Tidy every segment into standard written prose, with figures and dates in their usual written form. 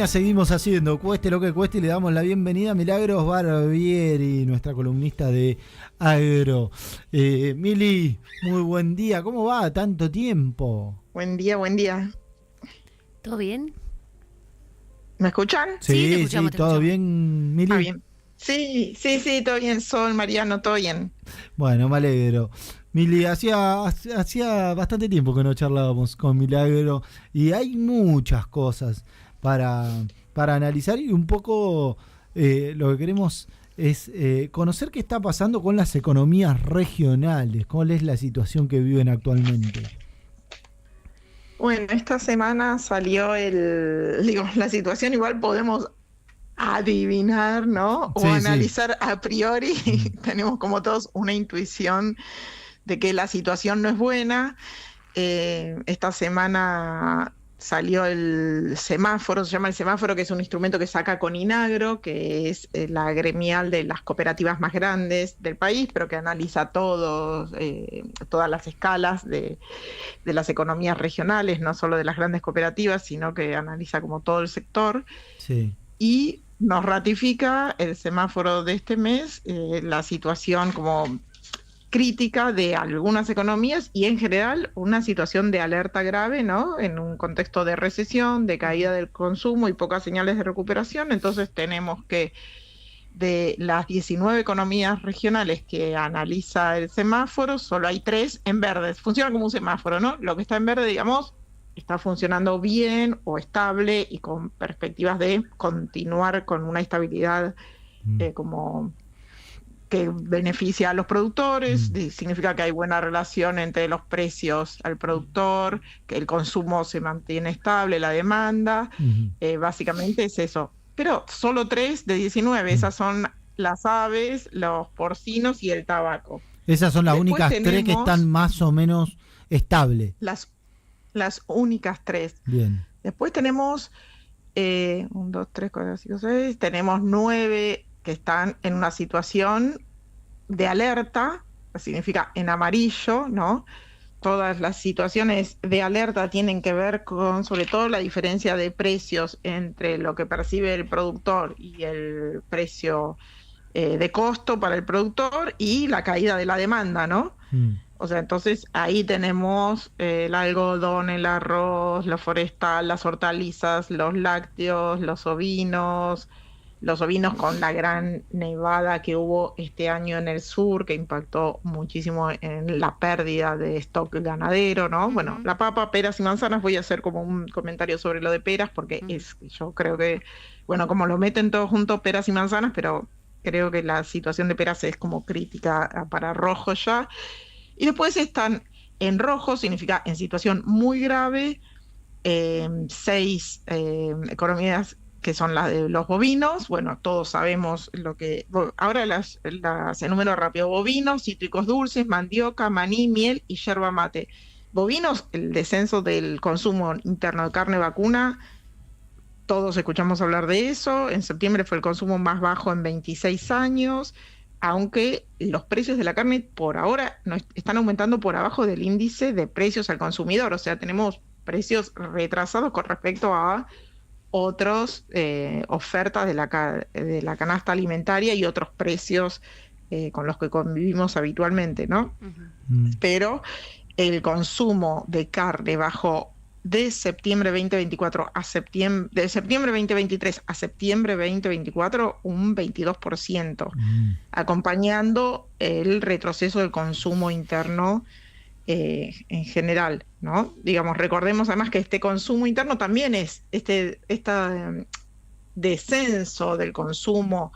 Seguimos haciendo, cueste lo que cueste, y le damos la bienvenida a Milagros Barbieri, nuestra columnista de agro. Mili, muy buen día, ¿cómo va? Tanto tiempo. Buen día, buen día. ¿Todo bien? ¿Me escuchan? Sí, te Sí, escuchamos, te ¿todo escuchamos. bien, Mili? Bien. Sí, todo bien, Sol, Mariano, todo bien. Bueno, me alegro. Mili, hacía bastante tiempo que no charlábamos con Milagro y hay muchas cosas para analizar, y un poco lo que queremos es conocer qué está pasando con las economías regionales, cuál es la situación que viven actualmente. Bueno, esta semana salió la situación igual podemos adivinar, ¿no? O Sí, sí. analizar a priori. Tenemos como todos una intuición de que la situación no es buena. Esta semana salió el semáforo, se llama el semáforo, que es un instrumento que saca Coninagro, que es la gremial de las cooperativas más grandes del país, pero que analiza todas las escalas de las economías regionales, no solo de las grandes cooperativas, sino que analiza como todo el sector. Sí. Y nos ratifica el semáforo de este mes, la situación como crítica de algunas economías y en general una situación de alerta grave, ¿no? En un contexto de recesión, de caída del consumo y pocas señales de recuperación. Entonces tenemos que de las 19 economías regionales que analiza el semáforo, solo hay 3 en verde. Funciona como un semáforo, ¿no? Lo que está en verde, digamos, está funcionando bien o estable y con perspectivas de continuar con una estabilidad como que beneficia a los productores, significa que hay buena relación entre los precios al productor, que el consumo se mantiene estable, la demanda, básicamente es eso. Pero solo 3 de 19, esas son las aves, los porcinos y el tabaco. Esas son las Después únicas 3 que están más o menos estables. Las únicas 3. Bien. Después tenemos 1, 2, 3, 4, 5, 6, tenemos 9 que están en una situación de alerta, significa en amarillo, ¿no? Todas las situaciones de alerta tienen que ver con, sobre todo, la diferencia de precios entre lo que percibe el productor y el precio de costo para el productor y la caída de la demanda, ¿no? O sea, entonces ahí tenemos el algodón, el arroz, lo forestal, las hortalizas, los lácteos, los ovinos con la gran nevada que hubo este año en el sur, que impactó muchísimo en la pérdida de stock ganadero, ¿no? Bueno, la papa, peras y manzanas, voy a hacer como un comentario sobre lo de peras, porque yo creo que, bueno, como lo meten todos juntos, peras y manzanas, pero creo que la situación de peras es como crítica para rojo ya. Y después están en rojo, significa en situación muy grave, 6 economías que son las de los bovinos. Bueno, todos sabemos lo que... Ahora las enumero rápido. Bovinos, cítricos dulces, mandioca, maní, miel y yerba mate. Bovinos, el descenso del consumo interno de carne vacuna, todos escuchamos hablar de eso. En septiembre fue el consumo más bajo en 26 años, aunque los precios de la carne por ahora no están aumentando por abajo del índice de precios al consumidor. O sea, tenemos precios retrasados con respecto a otras ofertas de la canasta alimentaria y otros precios con los que convivimos habitualmente, ¿no? Pero el consumo de carne bajó de septiembre 2024 de septiembre 2023 a septiembre 2024 un 22%, acompañando el retroceso del consumo interno en general, ¿no? Digamos, recordemos además que este consumo interno también es este descenso del consumo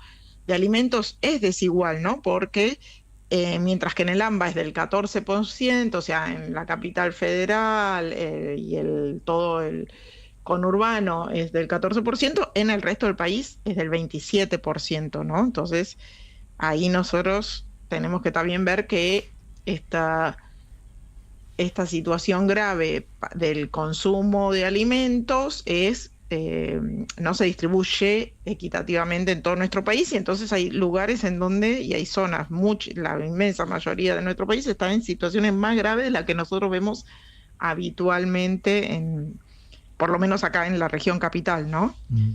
de alimentos es desigual, ¿no? Porque mientras que en el AMBA es del 14%, o sea, en la capital federal y todo el conurbano es del 14%, en el resto del país es del 27%, ¿no? Entonces, ahí nosotros tenemos que también ver que esta situación grave del consumo de alimentos no se distribuye equitativamente en todo nuestro país, y entonces hay lugares en donde, y hay zonas, la inmensa mayoría de nuestro país están en situaciones más graves de las que nosotros vemos habitualmente por lo menos acá en la región capital, ¿no? Mm.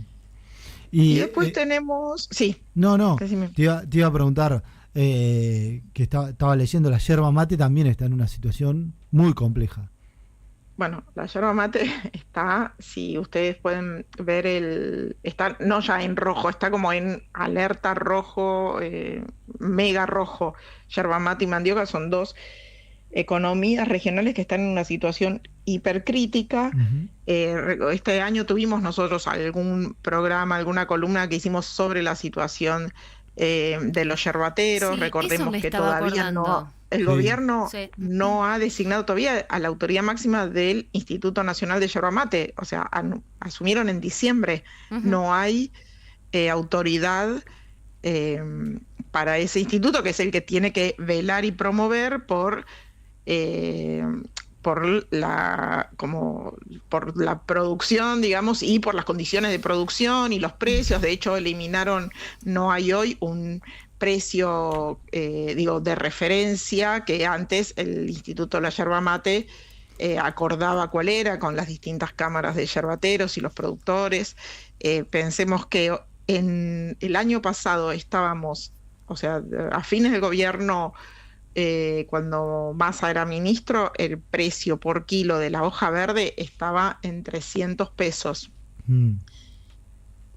Y después tenemos... Sí. No, decime. te iba a preguntar, que estaba leyendo, la yerba mate también está en una situación muy compleja. Bueno, la yerba mate está, si ustedes pueden ver está no ya en rojo, está como en alerta rojo, mega rojo. Yerba mate y mandioca son dos economías regionales que están en una situación hipercrítica. Este año tuvimos nosotros algún programa, alguna columna que hicimos sobre la situación de los yerbateros. Sí, Recordemos eso me que estaba todavía acordando. el Sí. gobierno Sí. no ha designado todavía a la autoridad máxima del Instituto Nacional de Yerba Mate. O sea, asumieron en diciembre. Ujú. No hay autoridad eh, para ese instituto, que es el que tiene que velar y promover eh, por la producción, digamos, y por las condiciones de producción y los precios. De hecho, no hay hoy un precio, de referencia, que antes el Instituto de la Yerba Mate acordaba cuál era con las distintas cámaras de yerbateros y los productores. Pensemos que en el año pasado estábamos, o sea, a fines del gobierno, cuando Massa era ministro, el precio por kilo de la hoja verde estaba en 300 pesos.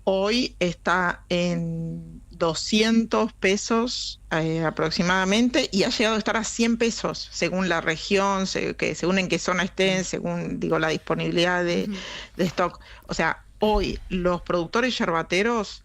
Hoy está en 200 pesos aproximadamente, y ha llegado a estar a 100 pesos según la región, según en qué zona estén, según la disponibilidad de stock. O sea, hoy los productores yerbateros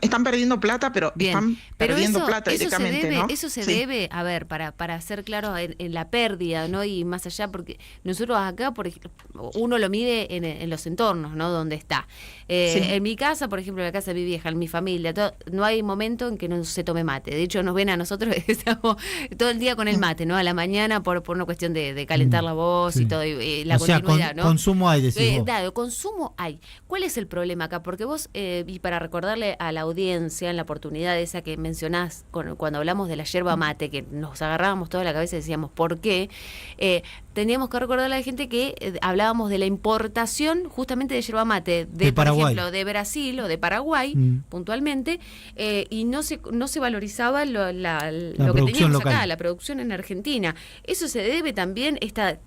están perdiendo plata, pero Bien, están pero perdiendo plata directamente, ¿no? Eso se Sí. debe, a ver, para ser claros en la pérdida, ¿no? Y más allá, porque nosotros acá, por ejemplo, uno lo mide en los entornos, ¿no? Donde está. Sí. En mi casa, por ejemplo, en la casa de mi vieja, en mi familia, no hay momento en que no se tome mate. De hecho, nos ven a nosotros estamos todo el día con el mate, ¿no? A la mañana por una cuestión de calentar la voz Sí. y todo, y la O sea, continuidad, ¿no? consumo hay, decís vos. Claro, consumo hay. ¿Cuál es el problema acá? Porque vos, y para recordarle a la audiencia, en la oportunidad esa que mencionás cuando hablamos de la yerba mate, que nos agarrábamos toda la cabeza y decíamos ¿por qué? Teníamos que recordarle a la gente que hablábamos de la importación justamente de yerba mate de por Paraguay. ejemplo, de Brasil o de Paraguay, puntualmente, y no se valorizaba lo que teníamos acá, la producción en Argentina. Eso se debe también, esta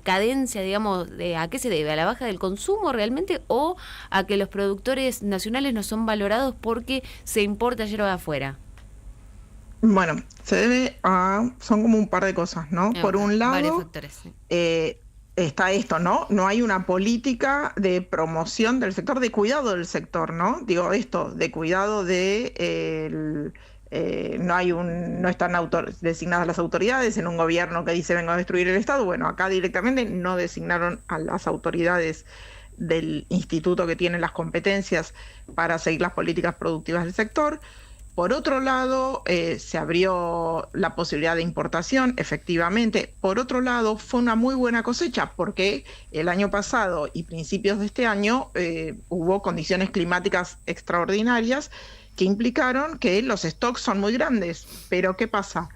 cadencia, digamos, ¿a qué se debe? ¿A la baja del consumo realmente, o a que los productores nacionales no son valorados porque se importa yerba de afuera? Bueno, se debe son como un par de cosas, ¿no? Por un Varios lado, factores, sí. está esto, ¿no? No hay una política de promoción del sector, de cuidado del sector, ¿no? Digo esto, de cuidado no están designadas las autoridades en un gobierno que dice vengo a destruir el Estado. Bueno, acá directamente no designaron a las autoridades del instituto que tienen las competencias para seguir las políticas productivas del sector. Por otro lado, se abrió la posibilidad de importación, efectivamente. Por otro lado, fue una muy buena cosecha, porque el año pasado y principios de este año hubo condiciones climáticas extraordinarias que implicaron que los stocks son muy grandes. Pero ¿qué pasa?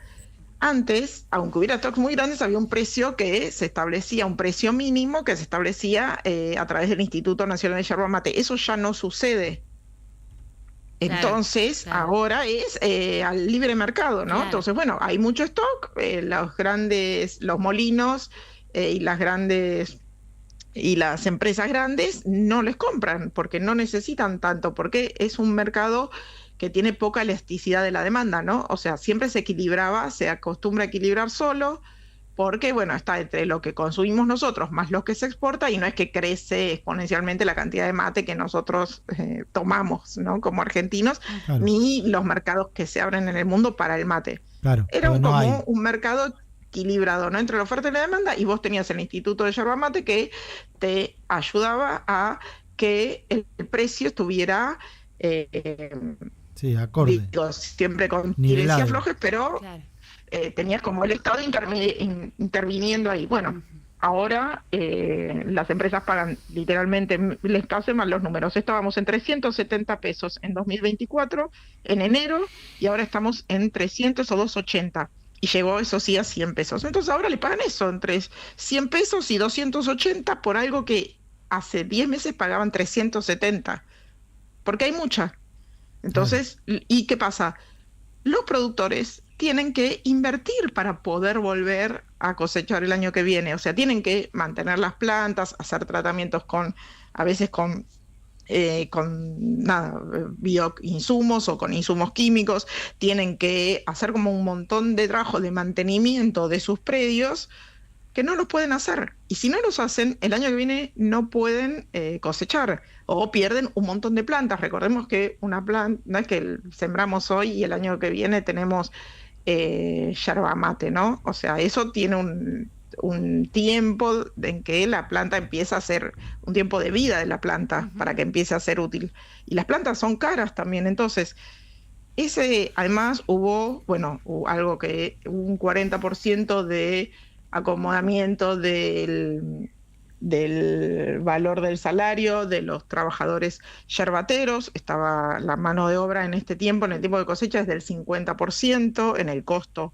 Antes, aunque hubiera stocks muy grandes, había un precio que se establecía, un precio mínimo que se establecía a través del Instituto Nacional de Yerba Mate. Eso ya no sucede. Entonces, claro. Ahora es al libre mercado, ¿no? Claro. Entonces, bueno, hay mucho stock, los molinos y las empresas grandes no les compran porque no necesitan tanto, porque es un mercado que tiene poca elasticidad de la demanda, ¿no? O sea, siempre se acostumbra a equilibrar solo, porque, bueno, está entre lo que consumimos nosotros más lo que se exporta, y no es que crece exponencialmente la cantidad de mate que nosotros tomamos, ¿no? Como argentinos, Claro. ni los mercados que se abren en el mundo para el mate. Claro, Era porque no hay. como un mercado equilibrado, ¿no? Entre la oferta y la demanda, y vos tenías el Instituto de Yerba Mate que te ayudaba a que el precio estuviera... Sí, acorde. digo, siempre con Nivelado. tirencias flojas, pero Claro. tenías como el Estado interviniendo ahí. Bueno, ahora las empresas pagan literalmente, les paso mal los números, estábamos en 370 pesos en 2024, en enero, y ahora estamos en 300 o 280. y llegó, eso sí, a 100 pesos. Entonces ahora le pagan eso, entre 100 pesos y 280 por algo que hace 10 meses pagaban 370, porque hay mucha. Entonces, ¿y qué pasa? Los productores tienen que invertir para poder volver a cosechar el año que viene. O sea, tienen que mantener las plantas, hacer tratamientos a veces con bioinsumos o con insumos químicos. Tienen que hacer como un montón de trabajo de mantenimiento de sus predios que no los pueden hacer. Y si no los hacen, el año que viene no pueden cosechar o pierden un montón de plantas. Recordemos que una planta, no es que sembramos hoy y el año que viene tenemos yerba mate, ¿no? O sea, eso tiene un tiempo en que la planta empieza a ser, un tiempo de vida de la planta para que empiece a ser útil. Y las plantas son caras también, entonces... además hubo algo que un 40% de acomodamiento del valor del salario de los trabajadores yerbateros. Estaba la mano de obra en este tiempo, en el tiempo de cosecha, es del 50% en el costo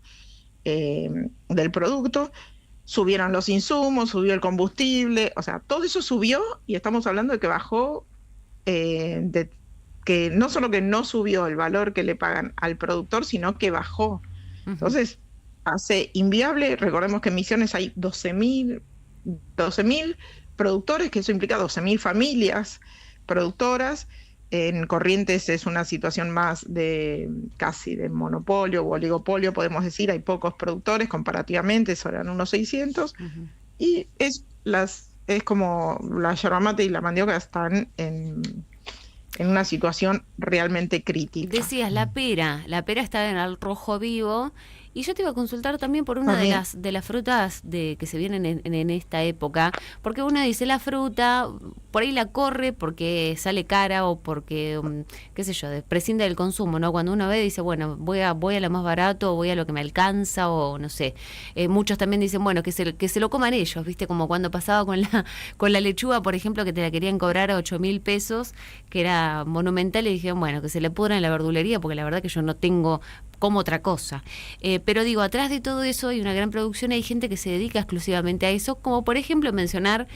del producto. Subieron los insumos, subió el combustible, o sea, todo eso subió y estamos hablando de que bajó, que no solo que no subió el valor que le pagan al productor, sino que bajó. Entonces, hace inviable. Recordemos que en Misiones hay 12.000 productores, que eso implica 12.000 familias productoras. En Corrientes es una situación más de casi de monopolio o oligopolio, podemos decir. Hay pocos productores comparativamente, eran unos 600. Y es como la yerba mate y la mandioca están en una situación realmente crítica. Decías, la pera está en el rojo vivo. Y yo te iba a consultar también por una de las frutas que se vienen en esta época, porque uno dice la fruta, por ahí la corre porque sale cara o porque, qué sé yo, prescinde del consumo, ¿no? Cuando uno ve, dice, bueno, voy a lo más barato, voy a lo que me alcanza, o no sé. Muchos también dicen, bueno, que se lo coman ellos, ¿viste? Como cuando pasaba con la lechuga, por ejemplo, que te la querían cobrar a 8.000 pesos, que era monumental, y dijeron, bueno, que se le pudra en la verdulería, porque la verdad que yo no tengo como otra cosa. Pero digo, atrás de todo eso hay una gran producción, hay gente que se dedica exclusivamente a eso, como por ejemplo mencionar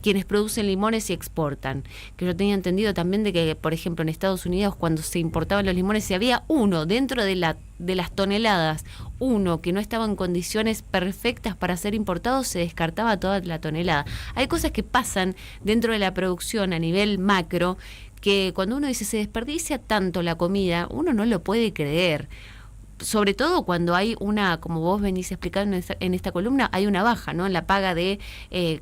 quienes producen limones y exportan, que yo tenía entendido también de que, por ejemplo, en Estados Unidos, cuando se importaban los limones, si había uno dentro de las toneladas, uno que no estaba en condiciones perfectas para ser importado, se descartaba toda la tonelada. Hay cosas que pasan dentro de la producción a nivel macro, que cuando uno dice se desperdicia tanto la comida, uno no lo puede creer. Sobre todo cuando hay como vos venís explicando en esta columna, hay una baja, ¿no? En la paga de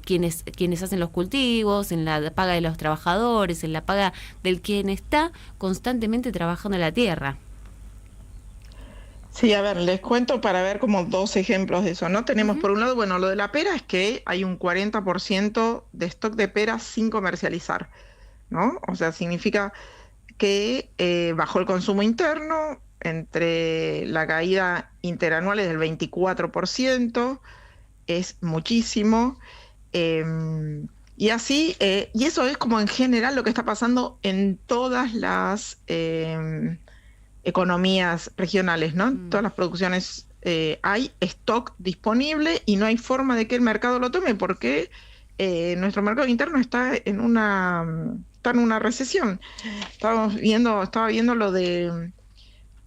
quienes hacen los cultivos, en la paga de los trabajadores, en la paga del quien está constantemente trabajando en la tierra. Sí, a ver, les cuento para ver como 2 ejemplos de eso, ¿no? Tenemos por un lado, lo de la pera es que hay un 40% de stock de peras sin comercializar, ¿no? O sea, significa que bajó el consumo interno. Entre la caída interanual es del 24%, es muchísimo, y así, y eso es como en general lo que está pasando en todas las economías regionales, ¿no? En todas las producciones hay stock disponible y no hay forma de que el mercado lo tome, porque nuestro mercado interno está en una recesión. Estaba viendo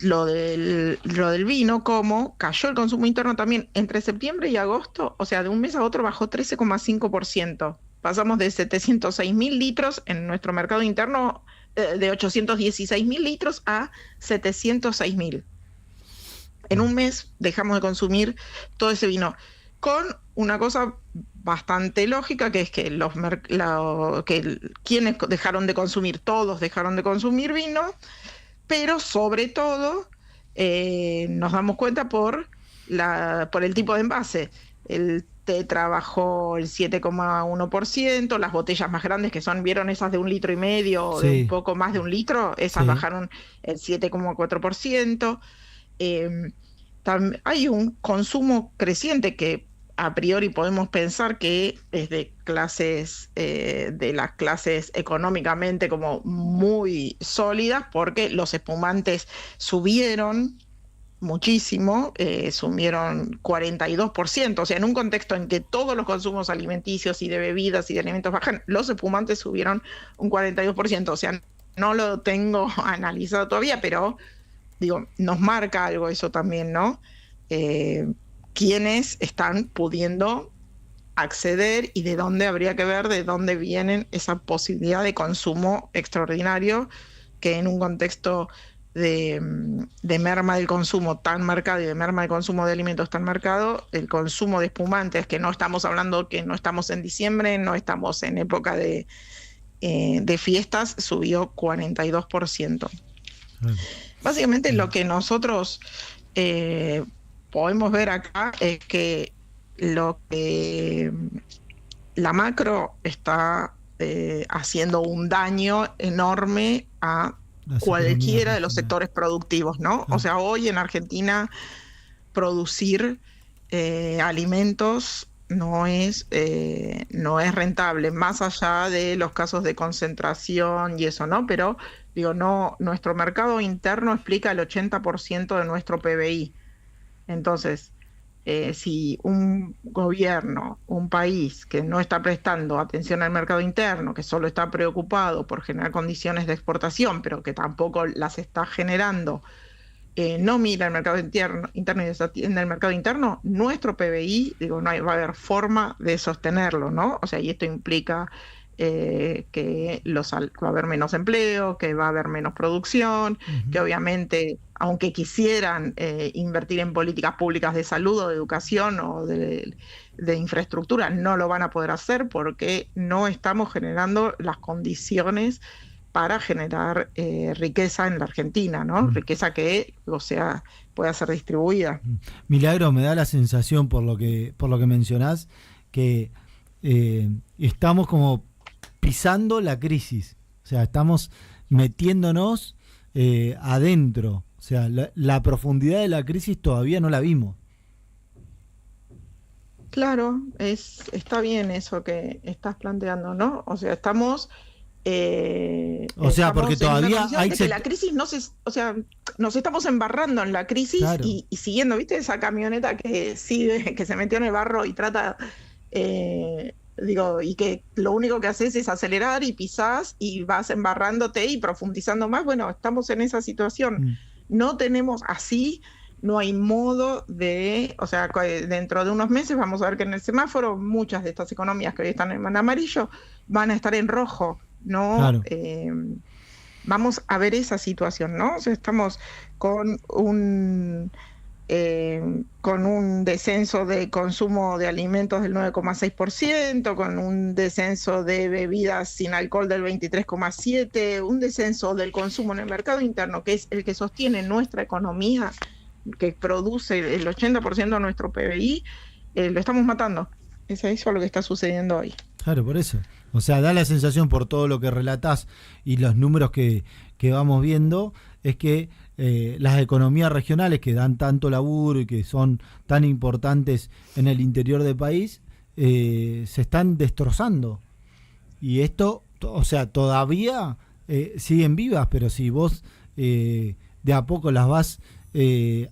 lo del vino, cómo cayó el consumo interno también entre septiembre y agosto, o sea, de un mes a otro bajó 13,5%. Pasamos de 706.000 litros en nuestro mercado interno, de 816.000 litros a 706.000. En un mes dejamos de consumir todo ese vino, con una cosa bastante lógica, que es que quienes dejaron de consumir, todos dejaron de consumir vino, pero sobre todo nos damos cuenta por el tipo de envase. El tetra bajó el 7,1%, las botellas más grandes, que vieron esas de 1,5 litros, de un poco más de 1 litro, esas bajaron el 7,4%. Hay un consumo creciente que a priori podemos pensar que es de las clases económicamente como muy sólidas, porque los espumantes subieron muchísimo, sumieron 42%, o sea, en un contexto en que todos los consumos alimenticios y de bebidas y de alimentos bajan, los espumantes subieron un 42%, o sea, no lo tengo analizado todavía, pero digo, nos marca algo eso también, ¿no? Quiénes están pudiendo acceder y de dónde habría que ver de dónde vienen esa posibilidad de consumo extraordinario que en un contexto de merma del consumo tan marcado y de merma del consumo de alimentos tan marcado, el consumo de espumantes, que no estamos hablando, que no estamos en diciembre, no estamos en época de fiestas, subió 42%. Básicamente lo que nosotros podemos ver acá es que la macro está haciendo un daño enorme a cualquiera de los sectores productivos, ¿no? O sea, hoy en Argentina producir alimentos no es rentable, más allá de los casos de concentración y eso, ¿no? Pero digo, no, nuestro mercado interno explica el 80% de nuestro PBI. Entonces, si un gobierno, un país que no está prestando atención al mercado interno, que solo está preocupado por generar condiciones de exportación, pero que tampoco las está generando, no mira el mercado interno y desatiende el mercado interno, nuestro PBI, digo, va a haber forma de sostenerlo, ¿no? O sea, y esto implica que va a haber menos empleo, que va a haber menos producción, que obviamente, aunque quisieran invertir en políticas públicas de salud o de educación o de infraestructura, no lo van a poder hacer porque no estamos generando las condiciones para generar riqueza en la Argentina, ¿no? Riqueza que, o sea, pueda ser distribuida. Milagro, me da la sensación, por lo que mencionás, que estamos como pisando la crisis, o sea, estamos metiéndonos adentro, o sea, la profundidad de la crisis todavía no la vimos. Claro, está bien eso que estás planteando, ¿no? O sea, estamos porque todavía hay que la crisis o sea, nos estamos embarrando en la crisis, claro. y siguiendo, ¿viste? Esa camioneta que sigue, que se metió en el barro y trata y que lo único que haces es acelerar y pisás y vas embarrándote y profundizando más. Bueno, estamos en esa situación. No tenemos así, no hay modo o sea, dentro de unos meses vamos a ver que en el semáforo muchas de estas economías que hoy están en amarillo van a estar en rojo, ¿no? Claro. Vamos a ver esa situación, ¿no? O sea, estamos con un descenso de consumo de alimentos del 9,6%, con un descenso de bebidas sin alcohol del 23,7%, un descenso del consumo en el mercado interno, que es el que sostiene nuestra economía, que produce el 80% de nuestro PBI, lo estamos matando. Es eso lo que está sucediendo hoy. Claro, por eso. O sea, da la sensación, por todo lo que relatás y los números que vamos viendo, es que las economías regionales que dan tanto laburo y que son tan importantes en el interior del país, se están destrozando. Y esto, o sea, todavía siguen vivas, pero si vos de a poco las vas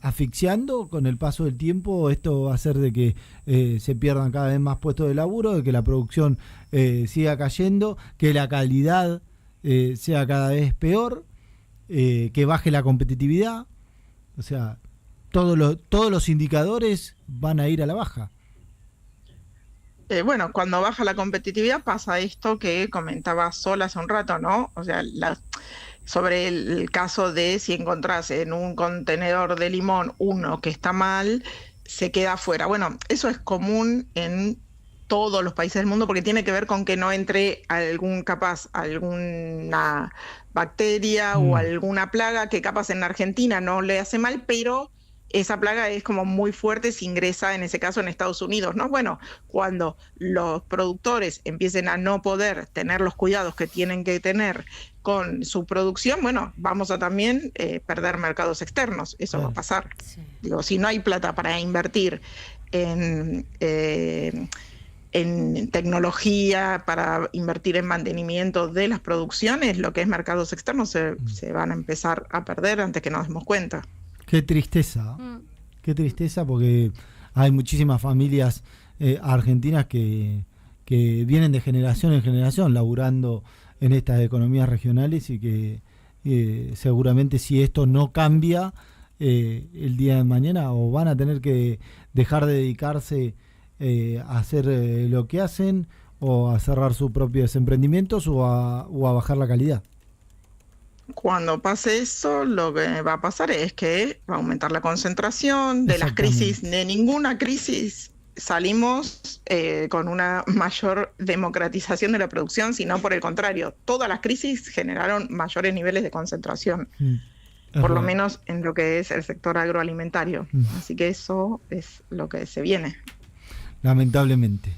asfixiando, con el paso del tiempo esto va a hacer de que se pierdan cada vez más puestos de laburo, de que la producción siga cayendo, que la calidad sea cada vez peor, que baje la competitividad. O sea, todos los indicadores van a ir a la baja. Bueno, cuando baja la competitividad pasa esto que comentaba Sol hace un rato, ¿no? O sea, sobre el caso de si encontrás en un contenedor de limón uno que está mal, se queda afuera. Bueno, eso es común en todos los países del mundo porque tiene que ver con que no entre alguna bacteria o alguna plaga que capaz en Argentina no le hace mal, pero esa plaga es como muy fuerte si ingresa, en ese caso, en Estados Unidos, ¿no? Bueno, cuando los productores empiecen a no poder tener los cuidados que tienen que tener con su producción, bueno, vamos a también perder mercados externos. Eso va a pasar. Sí. Digo, si no hay plata para invertir en tecnología, para invertir en mantenimiento de las producciones, lo que es mercados externos se van a empezar a perder antes que nos demos cuenta. Qué tristeza porque hay muchísimas familias argentinas que vienen de generación en generación laburando en estas economías regionales y que seguramente si esto no cambia el día de mañana o van a tener que dejar de dedicarse a hacer lo que hacen o a cerrar sus propios emprendimientos o a bajar la calidad. Cuando pase eso, lo que va a pasar es que va a aumentar la concentración de las crisis. De ninguna crisis salimos con una mayor democratización de la producción, sino por el contrario, todas las crisis generaron mayores niveles de concentración, por lo menos en lo que es el sector agroalimentario. Así que eso es lo que se viene. Lamentablemente.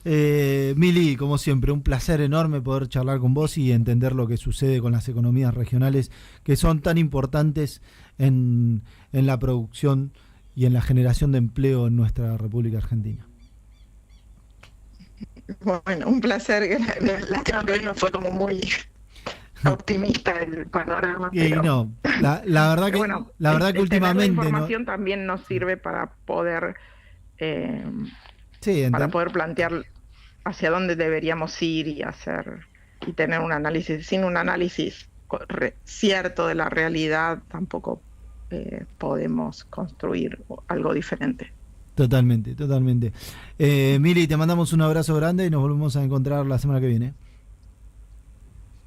Mili, como siempre, un placer enorme poder charlar con vos y entender lo que sucede con las economías regionales que son tan importantes en la producción y en la generación de empleo en nuestra República Argentina. Bueno, un placer. La que hoy no fue como muy optimista el panorama. Pero, no, la verdad que, bueno, la verdad que últimamente la información también nos sirve para poder plantear hacia dónde deberíamos ir y tener un análisis. Sin un análisis cierto de la realidad tampoco podemos construir algo diferente. Totalmente. Mili, te mandamos un abrazo grande y nos volvemos a encontrar la semana que viene.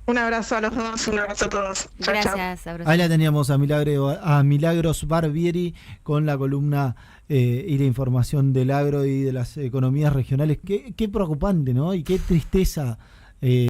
Un abrazo a los dos, un abrazo a todos. Gracias. Chau. Ahí la teníamos a Milagros Barbieri con la columna y la información del agro y de las economías regionales. Qué preocupante, ¿no? Y qué tristeza